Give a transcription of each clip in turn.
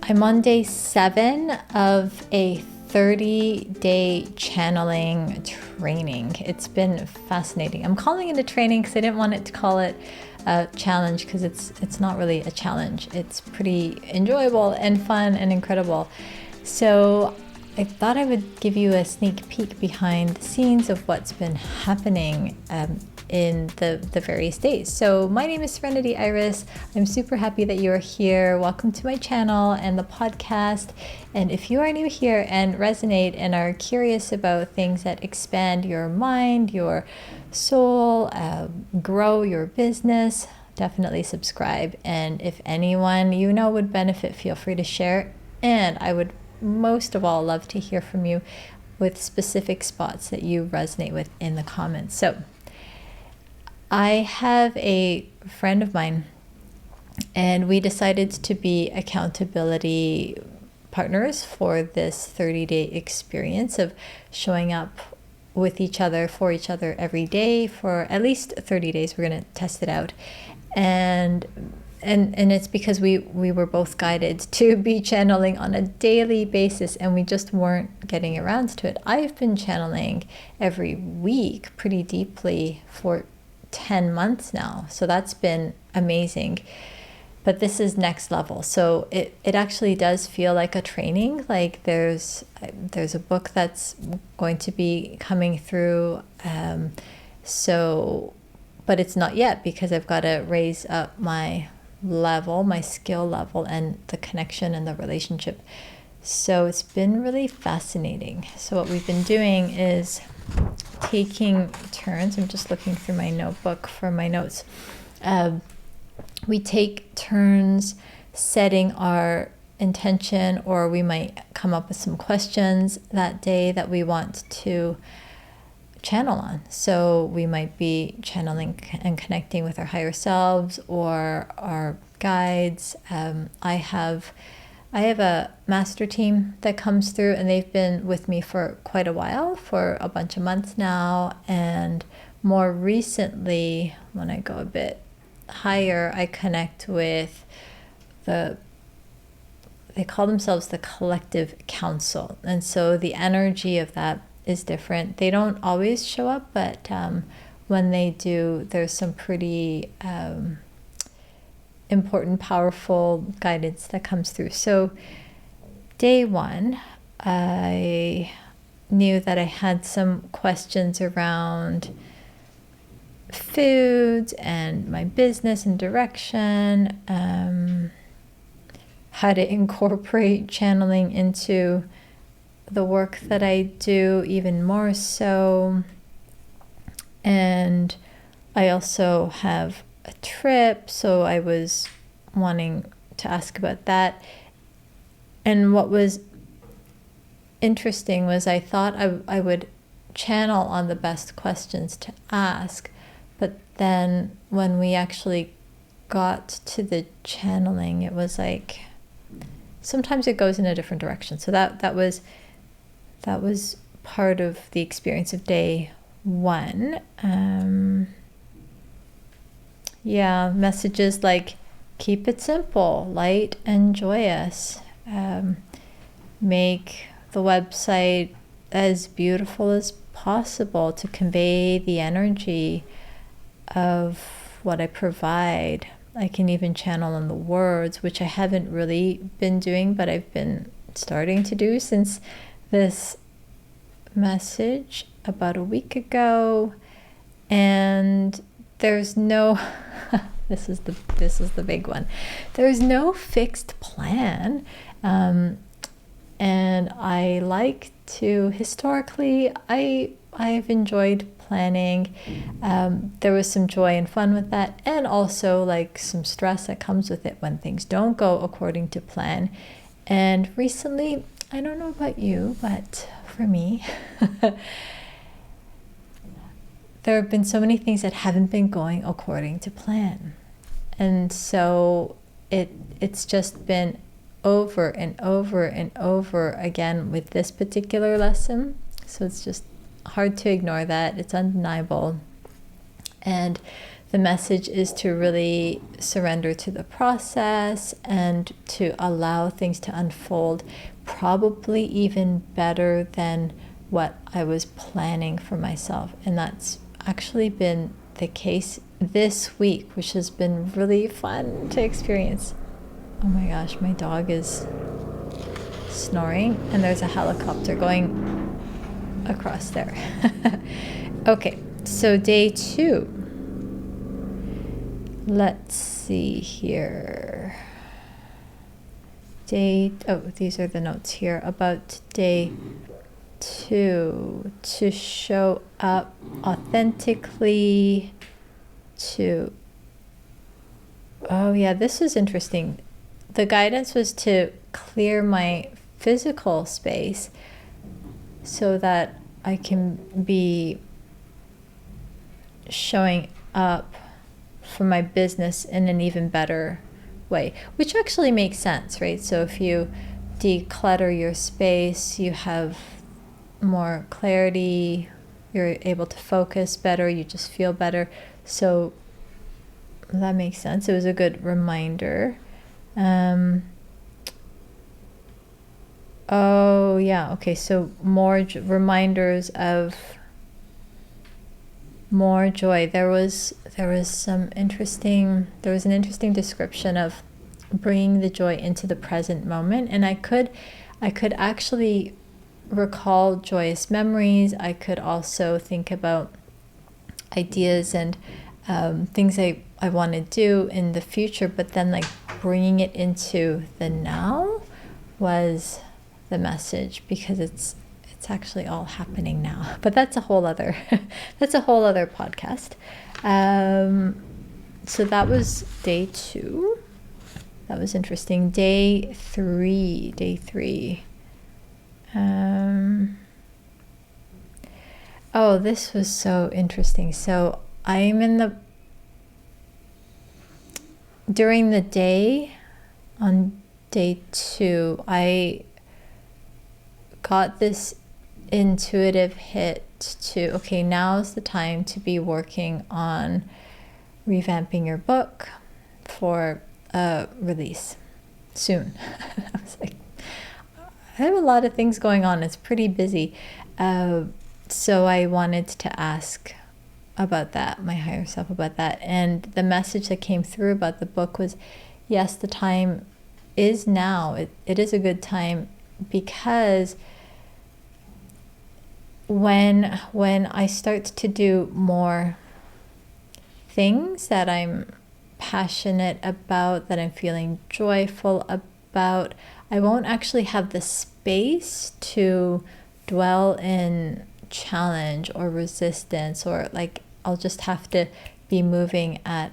I'm on day 7 of a 30-day channeling training. It's been fascinating. I'm calling it a training because I didn't want it to call it a challenge, because it's not really a challenge. It's pretty enjoyable and fun and incredible. So I thought I would give you a sneak peek behind the scenes of what's been happening in the various days. So my name is Serenity Iris. I'm super happy that you're here. Welcome to my channel and the podcast. And if you are new here and resonate and are curious about things that expand your mind, your soul, grow your business, definitely subscribe. And if anyone you know would benefit, feel free to share. And I would most of all love to hear from you with specific spots that you resonate with in the comments. So I have a friend of mine, and we decided to be accountability partners for this 30-day experience of showing up with each other, for each other every day for at least 30 days. We're going to test it out. And it's because we were both guided to be channeling on a daily basis, and we just weren't getting around to it. I've been channeling every week pretty deeply for 10 months now. So that's been amazing. But this is next level. So it actually does feel like a training. Like there's a book that's going to be coming through. But it's not yet, because I've got to raise up my level, my skill level, and the connection and the relationship. So it's been really fascinating. So what we've been doing is taking turns. I'm just looking through my notebook for my notes. We take turns setting our intention, or we might come up with some questions that day that we want to channel on. So we might be channeling and connecting with our higher selves or our guides. I have a master team that comes through, and they've been with me for quite a while, for a bunch of months now. And more recently, when I go a bit higher, I connect with they call themselves the Collective Counsel. And so the energy of that is different. They don't always show up, but when they do, there's some pretty important, powerful guidance that comes through. So day 1, I knew that I had some questions around food and my business and direction, how to incorporate channeling into the work that I do even more so. And I also have a trip, so I was wanting to ask about that. And what was interesting was I thought I would channel on the best questions to ask, but then when we actually got to the channeling, it was like sometimes it goes in a different direction. So that was part of the experience of day 1. Messages like keep it simple, light, and joyous. Make the website as beautiful as possible to convey the energy of what I provide. I can even channel on the words, which I haven't really been doing, but I've been starting to do since this message about a week ago. And there's no this is the big one. There's no fixed plan, and I like to, historically, I've enjoyed planning. There was some joy and fun with that, and also like some stress that comes with it when things don't go according to plan. And recently, I don't know about you, but for me, there have been so many things that haven't been going according to plan. And so it's just been over and over and over again with this particular lesson. So it's just hard to ignore that. It's undeniable. And the message is to really surrender to the process and to allow things to unfold, probably even better than what I was planning for myself. And that's actually been the case this week, which has been really fun to experience. Oh my gosh, my dog is snoring and there's a helicopter going across there. Okay, so day 2. Let's see here. These are the notes here about day 2. To show up authentically, this is interesting. The guidance was to clear my physical space so that I can be showing up for my business in an even better way, which actually makes sense, right? So if you declutter your space, you have more clarity, you're able to focus better, you just feel better. So that makes sense. It was a good reminder. So more reminders of more joy. There was an interesting description of bringing the joy into the present moment, and I could actually recall joyous memories. I could also think about ideas and things I want to do in the future, but then like bringing it into the now was the message, because it's actually all happening now. But that's a whole other podcast. So that was day 2. That was interesting. Day 3. This was so interesting. So during the day on day 2, I got this intuitive hit to, okay, now's the time to be working on revamping your book for a release soon. I was like, I have a lot of things going on. It's pretty busy. So I wanted to ask about that, my higher self about that. And the message that came through about the book was, yes, the time is now. It is a good time, because when I start to do more things that I'm passionate about, that I'm feeling joyful about, I won't actually have the space to dwell in challenge or resistance, or like I'll just have to be moving at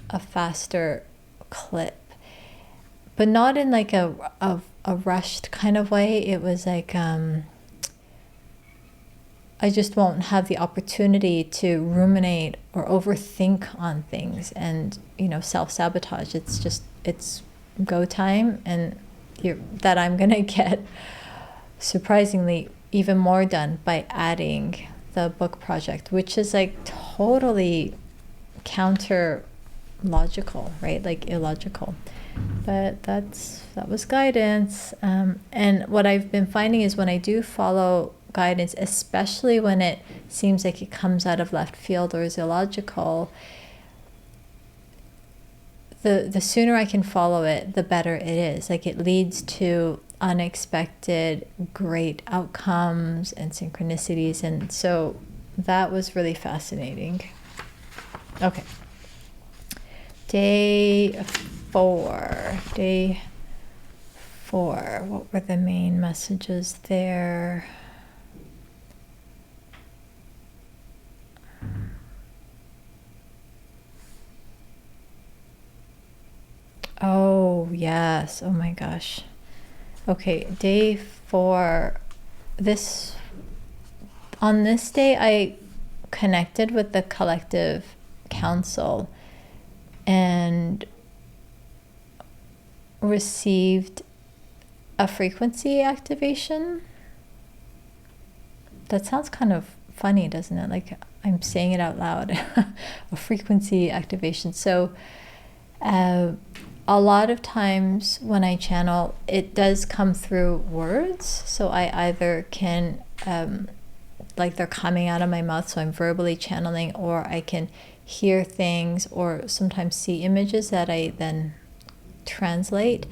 a faster clip, but not in like a rushed kind of way. It was like I just won't have the opportunity to ruminate or overthink on things and, self-sabotage. It's go time, and that I'm going to get surprisingly even more done by adding the book project, which is like totally counter logical, right? Like illogical. But that was guidance. And what I've been finding is when I do follow guidance, especially when it seems like it comes out of left field or is illogical, the sooner I can follow it, the better it is. Like it leads to unexpected great outcomes and synchronicities. And so that was really fascinating. Okay. Day 4. What were the main messages there? Oh, yes. Oh my gosh. Okay, day 4. On this day, I connected with the Collective Counsel and received a frequency activation. That sounds kind of funny, doesn't it? Like I'm saying it out loud, a frequency activation. So a lot of times when I channel, it does come through words. So I either can, like they're coming out of my mouth, so I'm verbally channeling, or I can hear things or sometimes see images that I then translate.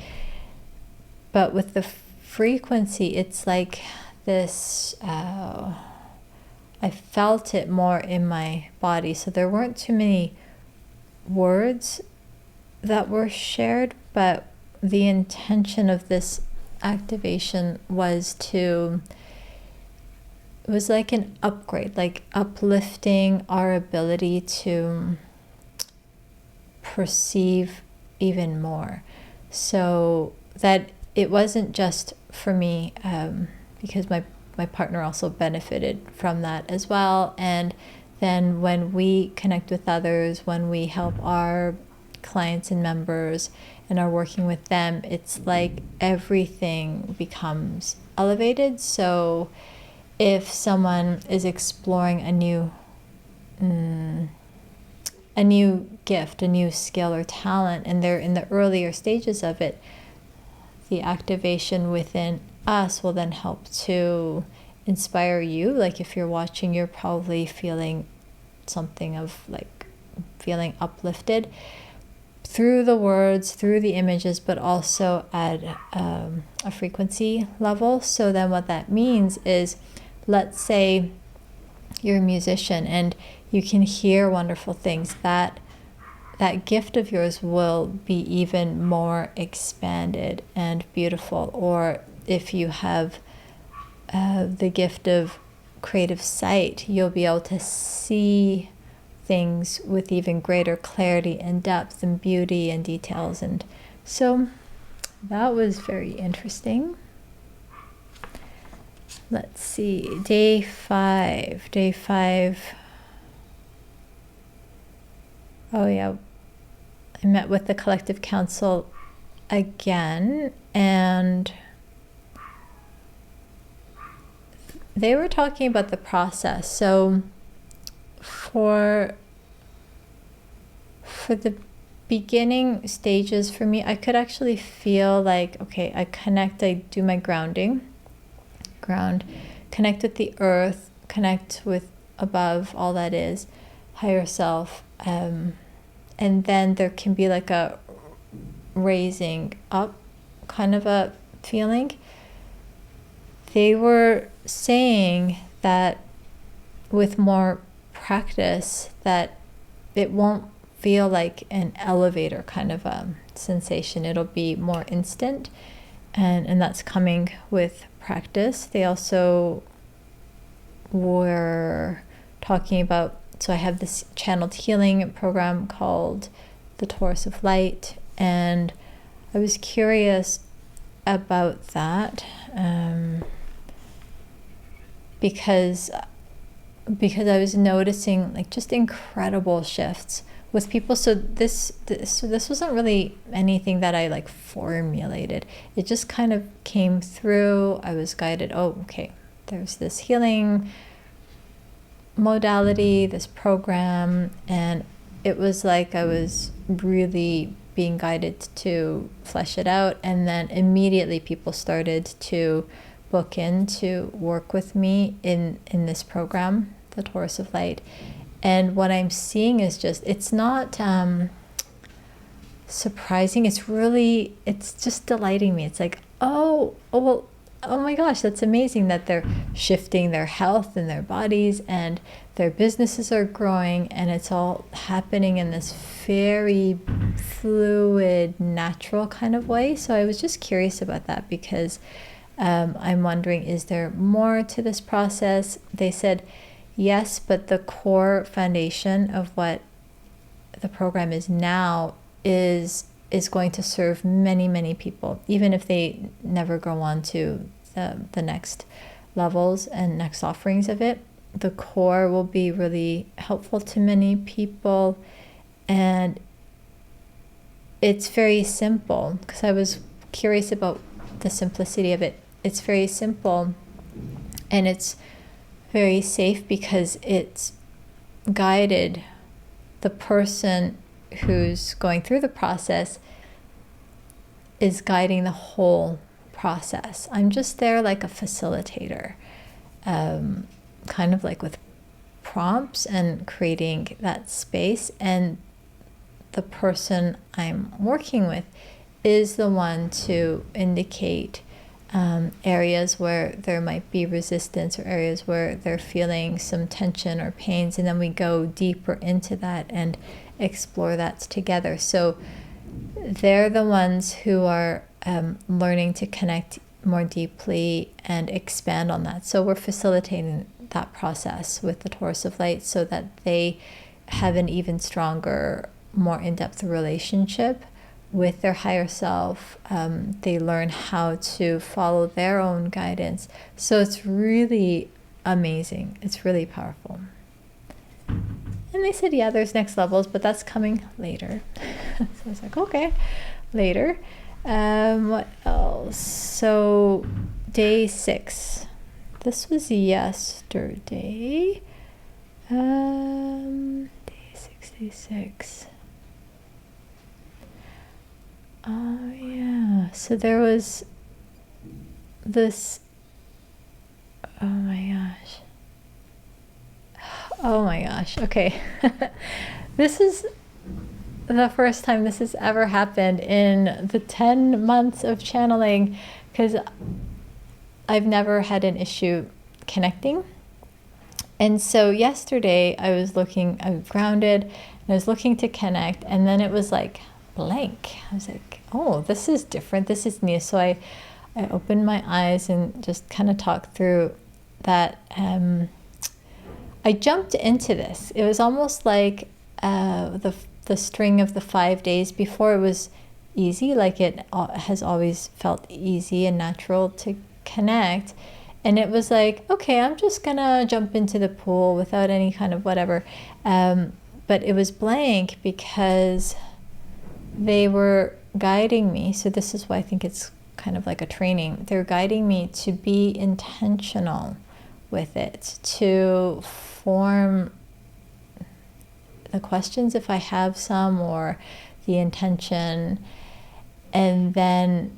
But with the frequency, it's like this, I felt it more in my body. So there weren't too many words that were shared, but the intention of this activation was to, it was like an upgrade, like uplifting our ability to perceive even more. So that it wasn't just for me, because my partner also benefited from that as well. And then when we connect with others, when we help our clients and members and are working with them, it's like everything becomes elevated. So if someone is exploring a new gift, a new skill or talent, and they're in the earlier stages of it, the activation within us will then help to inspire you. Like if you're watching, you're probably feeling something of like feeling uplifted through the words, through the images, but also at a frequency level. So then what that means is, let's say you're a musician and you can hear wonderful things, that gift of yours will be even more expanded and beautiful. Or if you have the gift of creative sight, you'll be able to see things with even greater clarity and depth and beauty and details. And so that was very interesting. Let's see, day five. Oh yeah, I met with the Collective Counsel again, and they were talking about the process. So for the beginning stages for me, I could actually feel like, okay, I do my ground, connect with the earth, connect with above, all that is, higher self, and then there can be like a raising up kind of a feeling. They were saying that with more practice, that it won't feel like an elevator kind of a sensation. It'll be more instant, and that's coming with practice. They also were talking about, so I have this channeled healing program called the Taurus of Light, and I was curious about that, because I was noticing like just incredible shifts with people. So this wasn't really anything that I like formulated. It just kind of came through. I was guided, oh, okay, there's this healing modality, this program, and it was like I was really being guided to flesh it out. And then immediately people started to book in to work with me in this program, the Taurus of Light. And what I'm seeing is just, it's not surprising. It's just delighting me. It's like, well, oh my gosh, that's amazing that they're shifting their health and their bodies and their businesses are growing, and it's all happening in this very fluid, natural kind of way. So I was just curious about that, because I'm wondering, is there more to this process? They said yes, but the core foundation of what the program is now is going to serve many, many people, even if they never go on to the next levels and next offerings of it. The core will be really helpful to many people, and it's very simple, because I was curious about the simplicity of it. It's very simple and it's very safe, because it's guided the person who's going through the process is guiding the whole process. I'm just there like a facilitator, kind of like with prompts and creating that space. And the person I'm working with is the one to indicate areas where there might be resistance or areas where they're feeling some tension or pains, and then we go deeper into that and explore that together. So they're the ones who are learning to connect more deeply and expand on that. So we're facilitating that process with the Taurus of Light so that they have an even stronger, more in-depth relationship with their higher self. They learn how to follow their own guidance. So it's really amazing. It's really powerful. And they said, yeah, there's next levels, but that's coming later. So I was like, okay, later. What else? So day 6. This was yesterday. Day 6. Oh, yeah. So there was this. Oh my gosh. Okay. This is the first time this has ever happened in the 10 months of channeling, because I've never had an issue connecting. And so yesterday I was grounded and I was looking to connect, and then it was like blank. I was like, oh, this is different. This is new. So I opened my eyes and just kind of talked through that. I jumped into this. It was almost like the string of the 5 days before. It was easy, like it has always felt easy and natural to connect. And it was like, okay, I'm just gonna jump into the pool without any kind of whatever. But it was blank because they were guiding me. So this is why I think it's kind of like a training. They're guiding me to be intentional with it, to form the questions if I have some, or the intention. And then,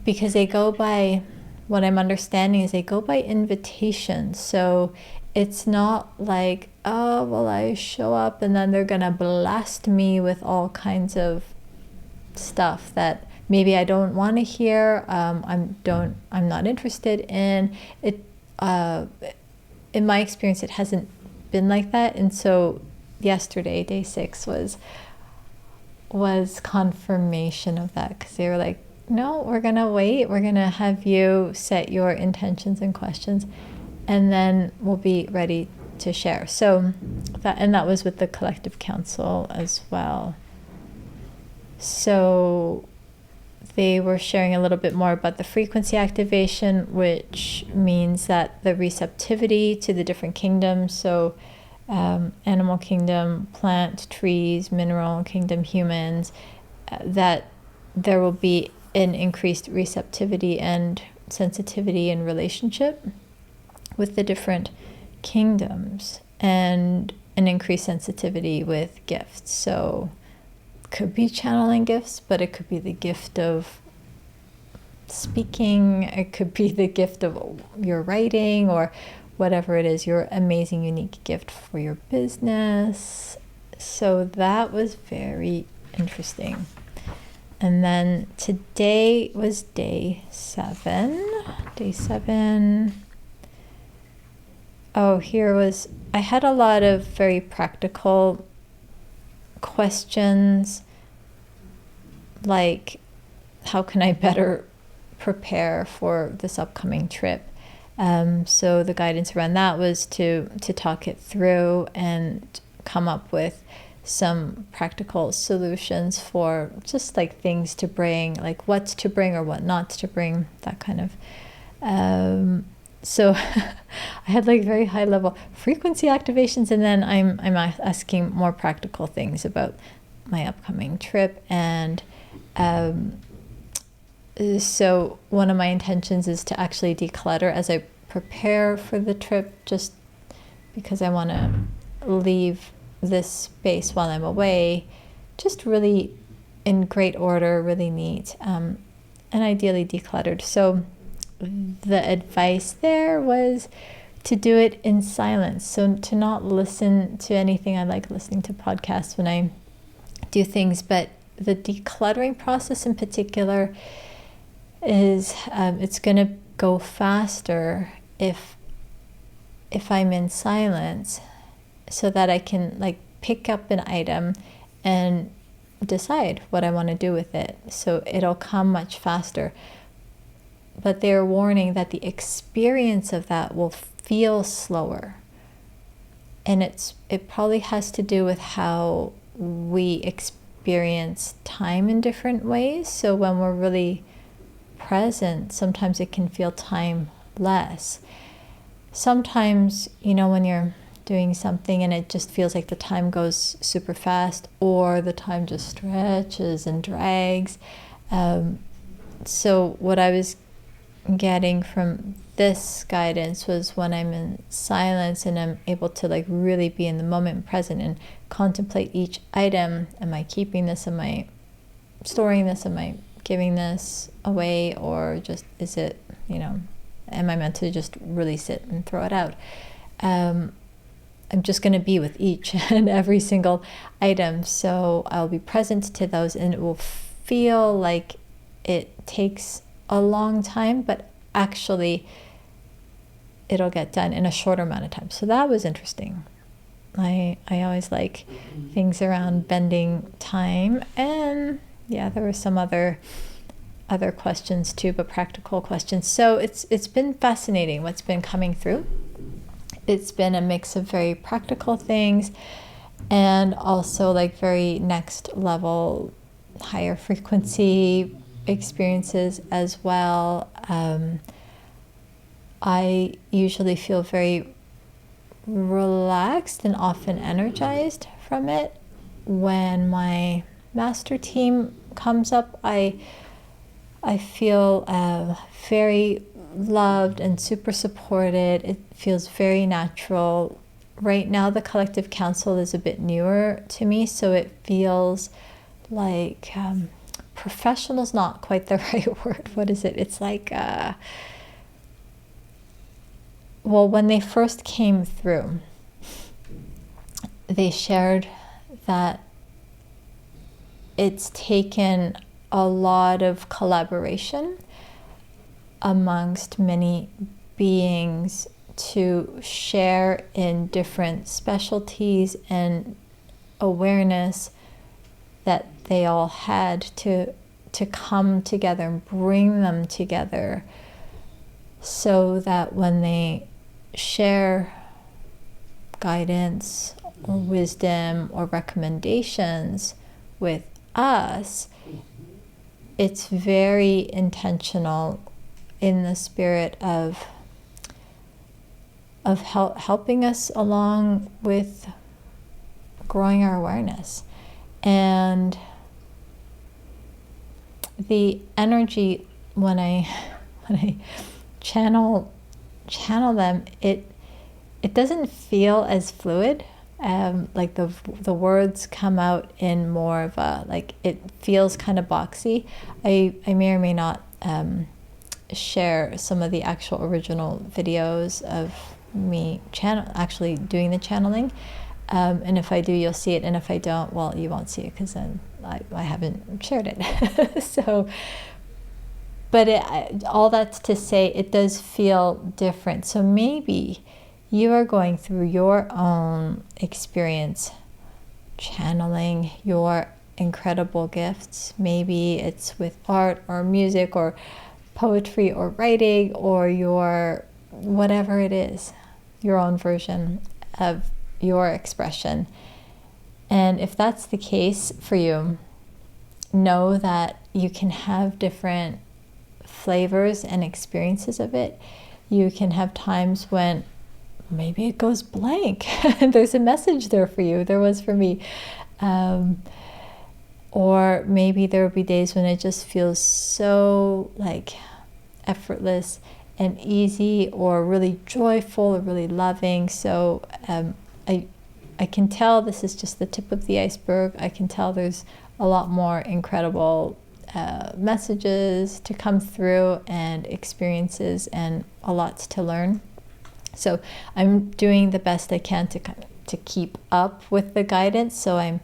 because they go by, what I'm understanding is they go by invitation. So it's not like, oh, well, I show up and then they're gonna blast me with all kinds of stuff that maybe I don't want to hear. I'm not interested in it. In my experience, it hasn't been like that. And so yesterday, day 6, was confirmation of that, because they were like, no, we're gonna wait. We're gonna have you set your intentions and questions, and then we'll be ready to share. So that was with the Collective Counsel as well. So they were sharing a little bit more about the frequency activation, which means that the receptivity to the different kingdoms, so animal kingdom, plant, trees, mineral kingdom, humans, that there will be an increased receptivity and sensitivity in relationship with the different kingdoms, and an increased sensitivity with gifts. So could be channeling gifts, but it could be the gift of speaking, it could be the gift of your writing, or whatever it is, your amazing, unique gift for your business. So that was very interesting. And then today was day 7. Day 7. Oh, I had a lot of very practical questions, like how can I better prepare for this upcoming trip. So the guidance around that was to talk it through and come up with some practical solutions for just like things to bring, like what to bring or what not to bring, that kind of. So I had like very high level frequency activations, and then I'm asking more practical things about my upcoming trip. And so one of my intentions is to actually declutter as I prepare for the trip, just because I want to leave this space while I'm away just really in great order, really neat, and ideally decluttered. So the advice there was to do it in silence. So to not listen to anything. I like listening to podcasts when I do things, but the decluttering process in particular is it's going to go faster if I'm in silence, so that I can like pick up an item and decide what I want to do with it. So it'll come much faster. But they're warning that the experience of that will feel slower. And it probably has to do with how we experience time in different ways. So when we're really present, sometimes it can feel time less. Sometimes, when you're doing something and it just feels like the time goes super fast, or the time just stretches and drags. So what I was getting from this guidance was when I'm in silence and I'm able to like really be in the moment, present, and contemplate each item. Am I keeping this? Am I storing this? Am I giving this away? Or just, is it, am I meant to just really sit and throw it out? I'm just going to be with each and every single item. So I'll be present to those, and it will feel like it takes a long time, but actually it'll get done in a shorter amount of time. So that was interesting. I always like things around bending time. And yeah, there were some other questions too, but practical questions. So it's been fascinating what's been coming through. It's been a mix of very practical things and also like very next level, higher frequency experiences as well. I usually feel very relaxed and often energized from it. When my master team comes up, I feel very loved and super supported. It feels very natural. Right now, the Collective Counsel is a bit newer to me, so it feels like professional's not quite the right word. What is it? It's like, when they first came through, they shared that it's taken a lot of collaboration amongst many beings to share in different specialties and awareness that they all had to come together and bring them together, so that when they share guidance or wisdom or recommendations with us, it's very intentional in the spirit of helping us along with growing our awareness. And the energy when I channel them, it doesn't feel as fluid. Like the words come out in more of a, like, it feels kind of boxy. I may or may not share some of the actual original videos of me actually doing the channeling. And if I do, you'll see it. And if I don't, well, you won't see it, because then I haven't shared it. So, but all that's to say, it does feel different. So maybe you are going through your own experience channeling your incredible gifts. Maybe it's with art or music or poetry or writing, or your whatever it is, your own version of your expression. And if that's the case for you, know that you can have different flavors and experiences of it. You can have times when maybe it goes blank and there's a message there for you. There was for me. Or maybe there will be days when it just feels so like effortless and easy, or really joyful or really loving. So I can tell this is just the tip of the iceberg. I can tell there's a lot more incredible messages to come through and experiences and a lot to learn. So I'm doing the best I can to keep up with the guidance. So I'm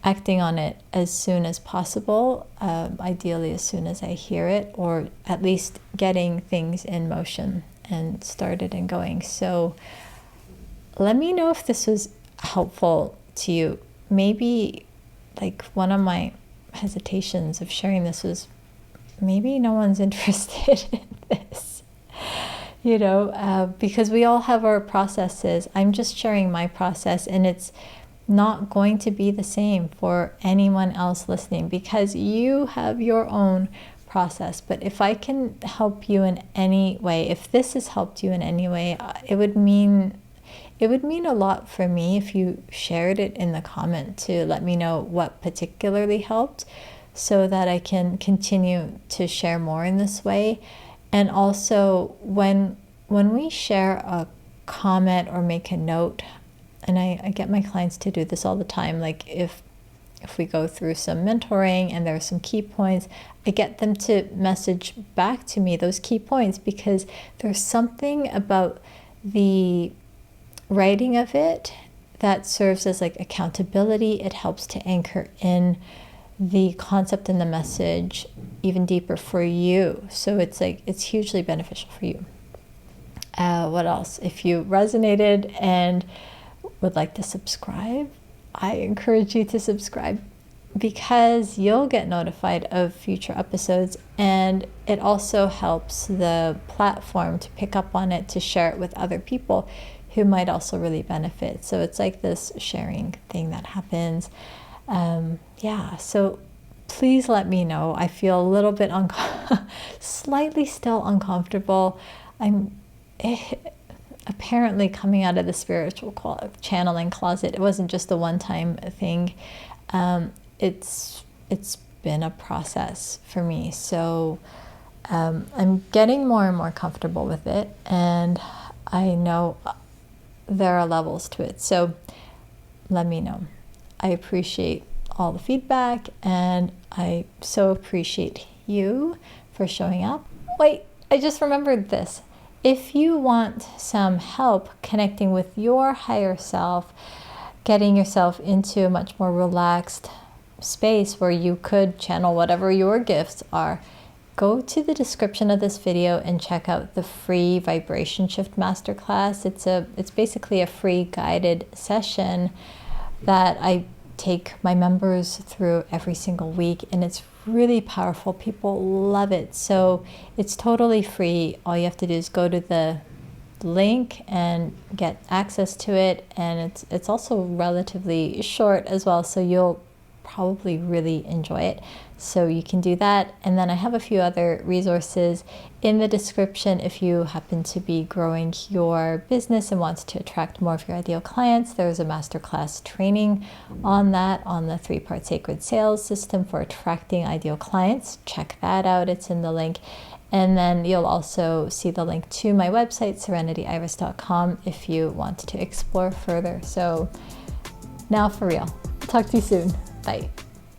acting on it as soon as possible, ideally as soon as I hear it, or at least getting things in motion and started and going. So let me know if this was helpful to you. Maybe like one of my hesitations of sharing this was maybe no one's interested in this, because we all have our processes. I'm just sharing my process, and it's not going to be the same for anyone else listening because you have your own process. But if I can help you in any way, if this has helped you in any way, it would mean a lot for me if you shared it in the comment to let me know what particularly helped, so that I can continue to share more in this way. And also when we share a comment or make a note, and I get my clients to do this all the time, like if we go through some mentoring and there are some key points, I get them to message back to me those key points, because there's something about the writing of it that serves as like accountability. It helps to anchor in the concept and the message even deeper for you. So it's hugely beneficial for you. What else? If you resonated and would like to subscribe, I encourage you to subscribe, because you'll get notified of future episodes, and it also helps the platform to pick up on it, to share it with other people who might also really benefit. So it's like this sharing thing that happens. So please let me know. I feel a little bit slightly still uncomfortable. I'm apparently coming out of the spiritual channeling closet. It wasn't just a one-time thing. It's been a process for me. So I'm getting more and more comfortable with it, and I know there are levels to it. So let me know. I appreciate all the feedback, and I so appreciate you for showing up. Wait, I just remembered this. If you want some help connecting with your higher self, getting yourself into a much more relaxed space where you could channel whatever your gifts are, go to the description of this video and check out the free Vibration Shift Masterclass. It's basically a free guided session that I take my members through every single week, and it's really powerful. People love it. So it's totally free. All you have to do is go to the link and get access to it, and it's also relatively short as well, so you'll probably really enjoy it. So you can do that. And then I have a few other resources in the description if you happen to be growing your business and want to attract more of your ideal clients. There's a masterclass training on that, on the 3-part sacred sales system for attracting ideal clients. Check that out. It's in the link. And then you'll also see the link to my website, serenityiris.com, if you want to explore further. So now for real. Talk to you soon. Bye.